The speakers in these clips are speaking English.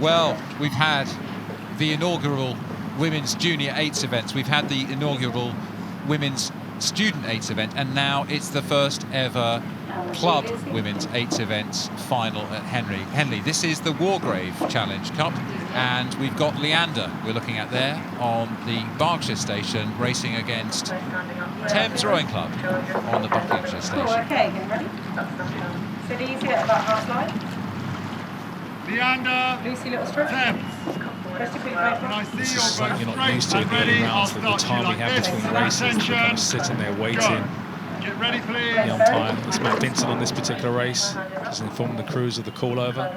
Well, we've had the inaugural Women's Junior 8s events, we've had the inaugural Women's Student 8s event, and now it's the first ever Club Women's 8s events final at Henley. This is the Wargrave Challenge Cup, and we've got Leander we're looking at there on the Berkshire station, racing against Thames Rowing Club on the Buckinghamshire station. Okay, get ready. Sit easy at about half line. Leander, Lucy, little stroke. Thames. This is something you're not used to in the early rounds, with the time we have between races. We're kind of sitting there waiting. Get ready, please. The umpire, it's Matt Vincent on this particular race, just informing the crews of the call over.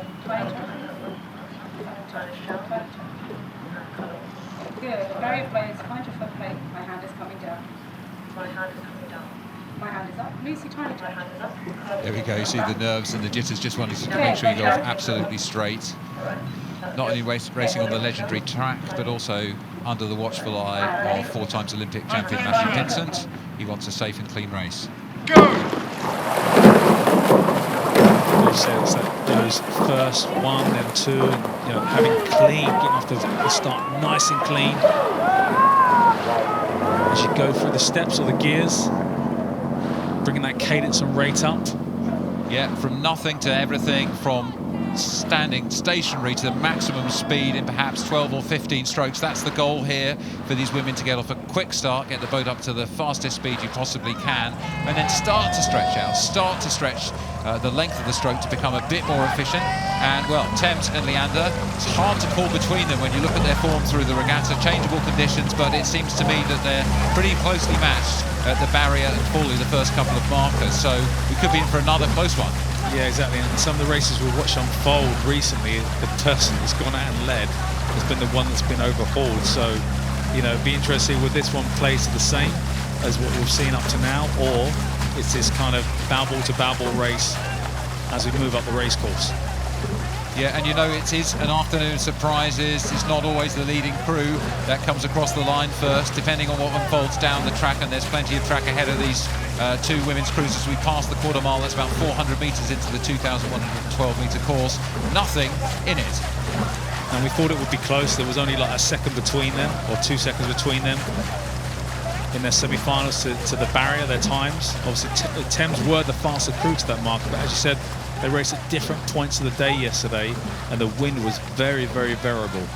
Good, very close, find your foot plate. My hand is coming down. My hand is coming down. My hand is up. Lucy, tiny touch. There we go, you see the nerves and the jitters, just wanting to make sure you go off absolutely straight. Not only racing on the legendary track, but also under the watchful eye of 4-time Olympic champion Matthew Vincent. He wants a safe and clean race. Go! He says that those first one, then two, and, having clean, getting off the start nice and clean. As you go through the steps or the gears, bringing that cadence and rate up. Yeah, from nothing to everything, from standing stationary to the maximum speed in perhaps 12 or 15 strokes. That's the goal here for these women, to get off a quick start, get the boat up to the fastest speed you possibly can, and then start to stretch out, start to stretch the length of the stroke to become a bit more efficient. And well, Thames and Leander, it's hard to call between them when you look at their form through the regatta. Changeable conditions, but it seems to me that they're pretty closely matched at the barrier and Foley, the first couple of markers, so we could be in for another close one. Yeah, exactly. And some of the races we've watched unfold recently, the person that's gone out and led has been the one that's been overhauled. So, it'd be interesting, would this one play to the same as what we've seen up to now, or it's this kind of bow ball to bow ball race as we move up the race course? Yeah, and it is an afternoon of surprises. It's not always the leading crew that comes across the line first, depending on what unfolds down the track, and there's plenty of track ahead of these two women's crews as we pass the quarter mile. That's about 400 metres into the 2,112-metre course. Nothing in it. And we thought it would be close. There was only like a second between them, or 2 seconds between them in their semi-finals to the barrier, their times. Obviously, Thames were the faster crew to that marker, but as you said, they raced at different points of the day yesterday, and the wind was very, very variable.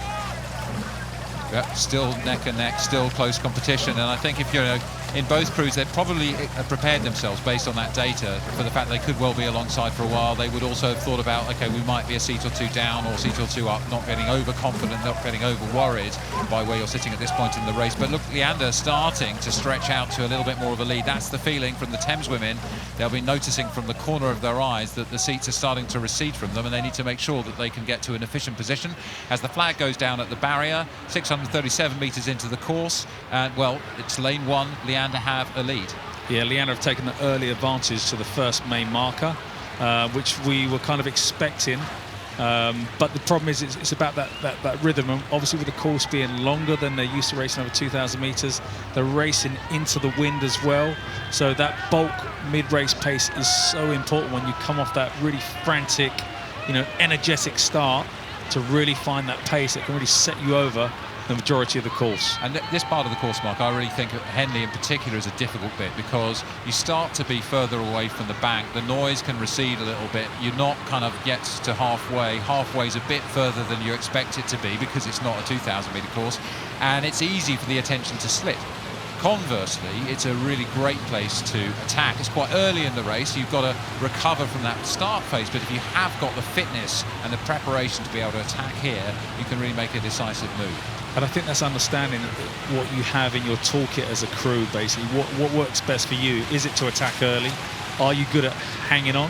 Yeah, still neck and neck, still close competition, and I think if you're in both crews, they've probably prepared themselves based on that data for the fact they could well be alongside for a while. They would also have thought about, okay, we might be a seat or two down or seat or two up, not getting overconfident, not getting over-worried by where you're sitting at this point in the race. But look, Leander starting to stretch out to a little bit more of a lead. That's the feeling from the Thames women. They'll be noticing from the corner of their eyes that the seats are starting to recede from them, and they need to make sure that they can get to an efficient position. As the flag goes down at the barrier, 637 metres into the course, and well, it's lane one, Leander have a lead. Yeah, Leander have taken the early advantage to the first main marker, which we were kind of expecting. But the problem is it's about that rhythm, and obviously with the course being longer than they're used to racing over 2,000 metres, they're racing into the wind as well. So that bulk mid-race pace is so important when you come off that really frantic, energetic start, to really find that pace that can really set you over the majority of the course. And this part of the course, Mark, I really think Henley in particular is a difficult bit, because you start to be further away from the bank, the noise can recede a little bit, you're not kind of get to halfway's a bit further than you expect it to be, because it's not a 2,000-metre course, and it's easy for the attention to slip. Conversely, it's a really great place to attack. It's quite early in the race, you've got to recover from that start phase, but if you have got the fitness and the preparation to be able to attack here, you can really make a decisive move. And I think that's understanding what you have in your toolkit as a crew, basically. What works best for you? Is it to attack early? Are you good at hanging on?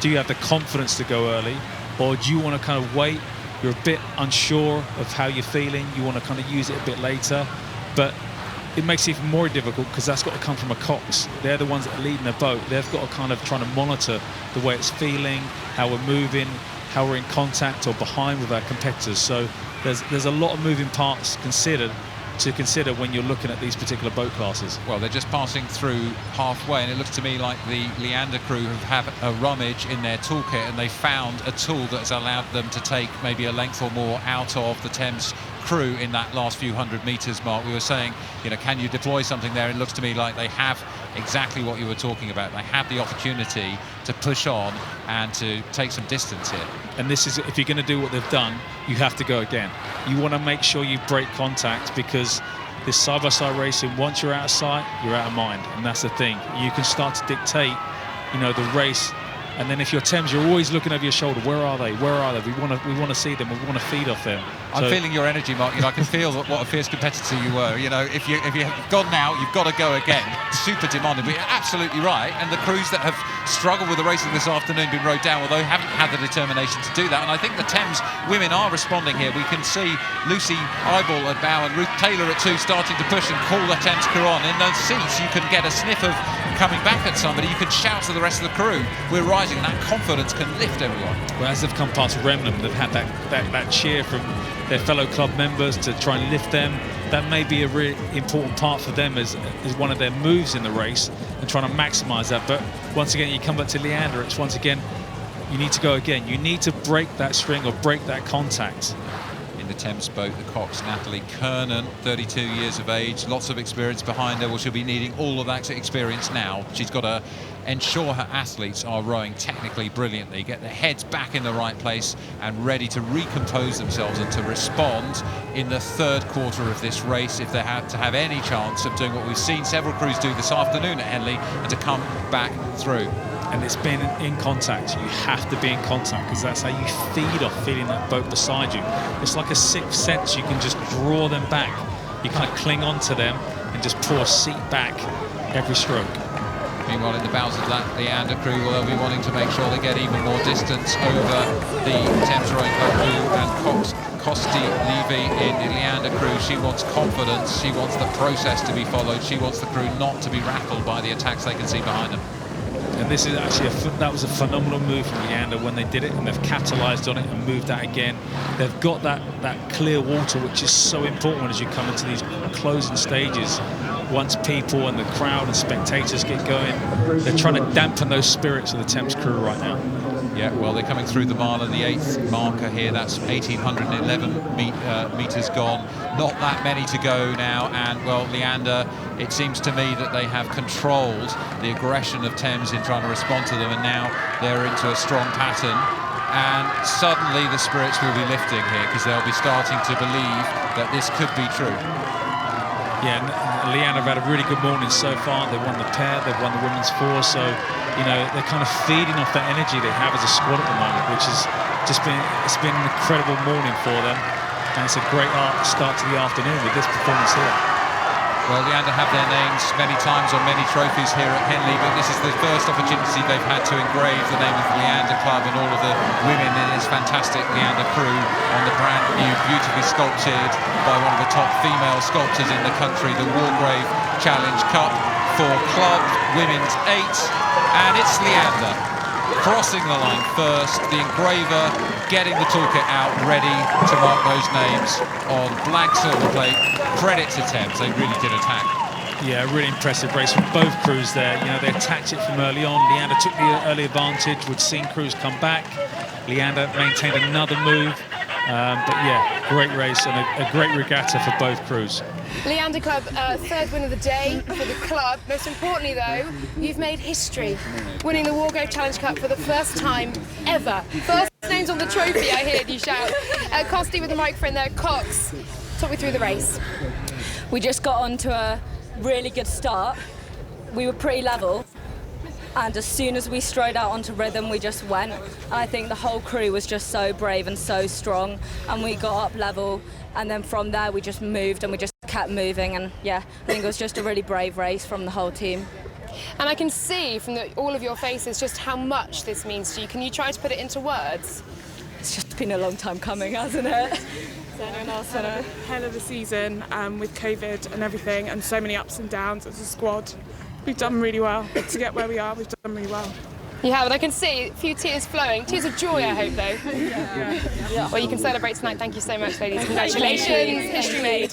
Do you have the confidence to go early? Or do you want to kind of wait? You're a bit unsure of how you're feeling. You want to kind of use it a bit later. But it makes it even more difficult, because that's got to come from a cox. They're the ones that are leading the boat. They've got to kind of try to monitor the way it's feeling, how we're moving, how we're in contact or behind with our competitors. So there's a lot of moving parts considered to consider when you're looking at these particular boat classes. Well, they're just passing through halfway, and it looks to me like the Leander crew have a rummage in their toolkit, and they found a tool that has allowed them to take maybe a length or more out of the Thames crew in that last few hundred metres mark. We were saying, you know, can you deploy something there? It looks to me like they have exactly what you were talking about. They have the opportunity to push on and to take some distance here. And this is, if you're going to do what they've done, you have to go again. You want to make sure you break contact, because this side-by-side racing, once you're out of sight, you're out of mind. And that's the thing. You can start to dictate, you know, the race. And then if you're Thames, you're always looking over your shoulder. Where are they? Where are they? We want to see them. We want to feed off them. I'm feeling your energy, Mark. You know, I can feel what a fierce competitor you were. You know, if you've gone now, you've got to go again. Super demanding. But you're absolutely right. And the crews that have struggled with the racing this afternoon, been rode down, although haven't had the determination to do that. And I think the Thames women are responding here. We can see Lucy Eyeball at bow and Ruth Taylor at 2 starting to push and call the Thames crew on. In those seats, you can get a sniff of coming back at somebody. You can shout to the rest of the crew, we're rising, and that confidence can lift everyone. Well, as they've come past Remnant, they've had that cheer from their fellow club members to try and lift them. That may be a really important part for them as one of their moves in the race, and trying to maximise that. But once again, you come back to Leander, it's once again, you need to go again. You need to break that string or break that contact. The Thames boat, the Cox, Natalie Kernan, 32 years of age, lots of experience behind her. Well, she'll be needing all of that experience now. She's got to ensure her athletes are rowing technically brilliantly, get their heads back in the right place and ready to recompose themselves and to respond in the third quarter of this race if they have to have any chance of doing what we've seen several crews do this afternoon at Henley, and to come back through. And it's been in contact. You have to be in contact, because that's how you feed off feeling that boat beside you. It's like a sixth sense. You can just draw them back. You kind of cling on to them and just pour a seat back every stroke. Meanwhile, in the bows of that, the Leander crew will be wanting to make sure they get even more distance over the Thames Rowing Club crew and Costi Levy in the Leander crew. She wants confidence. She wants the process to be followed. She wants the crew not to be rattled by the attacks they can see behind them. And this is actually that was a phenomenal move from Leander when they did it, and they've capitalised on it and moved that again. They've got that clear water, which is so important as you come into these closing stages. Once people and the crowd and spectators get going, they're trying to dampen those spirits of the Thames crew right now. Yeah, well, they're coming through the mile and the 8th marker here. That's 1,811 metres gone. Not that many to go now. And, well, Leander, it seems to me that they have controlled the aggression of Thames in trying to respond to them. And now they're into a strong pattern. And suddenly the spirits will be lifting here, because they'll be starting to believe that this could be true. Yeah, and Leander have had a really good morning so far. They've won the pair, they've won the women's 4, so, you know, they're kind of feeding off that energy they have as a squad at the moment, which has just been an incredible morning for them, and it's a great start to the afternoon with this performance here. Well, Leander have their names many times on many trophies here at Henley, but this is the first opportunity they've had to engrave the name of the Leander Club and all of the women in this fantastic Leander crew on the brand new, beautifully sculpted by one of the top female sculptors in the country, the Wargrave Challenge Cup for Club Women's 8, and it's Leander crossing the line first, the engraver getting the toolkit out, ready to mark those names on blank silver plate. Credit to Thames, they really did attack. Yeah, really impressive race from both crews there. You know, they attacked it from early on. Leander took the early advantage, would seen crews come back. Leander maintained another move. But yeah, great race and a great regatta for both crews. Leander Club, third win of the day for the club. Most importantly, though, you've made history, winning the Wargrave Challenge Cup for the first time ever. First names on the trophy, I hear you shout. Costi with the microphone there, Cox. Talk me through the race. We just got onto a really good start. We were pretty level, and as soon as we strode out onto rhythm, we just went. I think the whole crew was just so brave and so strong, and we got up level, and then from there we just moved and we just kept moving, and yeah, I think it was just a really brave race from the whole team. And I can see from all of your faces just how much this means to you. Can you try to put it into words? It's just been a long time coming, hasn't it? Anyone else had a hell of a season with COVID and everything, and so many ups and downs as a squad. We've done really well to get where we are. We've done really well. You have, and I can see a few tears flowing. Tears of joy, I hope, though. Yeah. Well, you can celebrate tonight. Thank you so much, ladies. Congratulations. History made.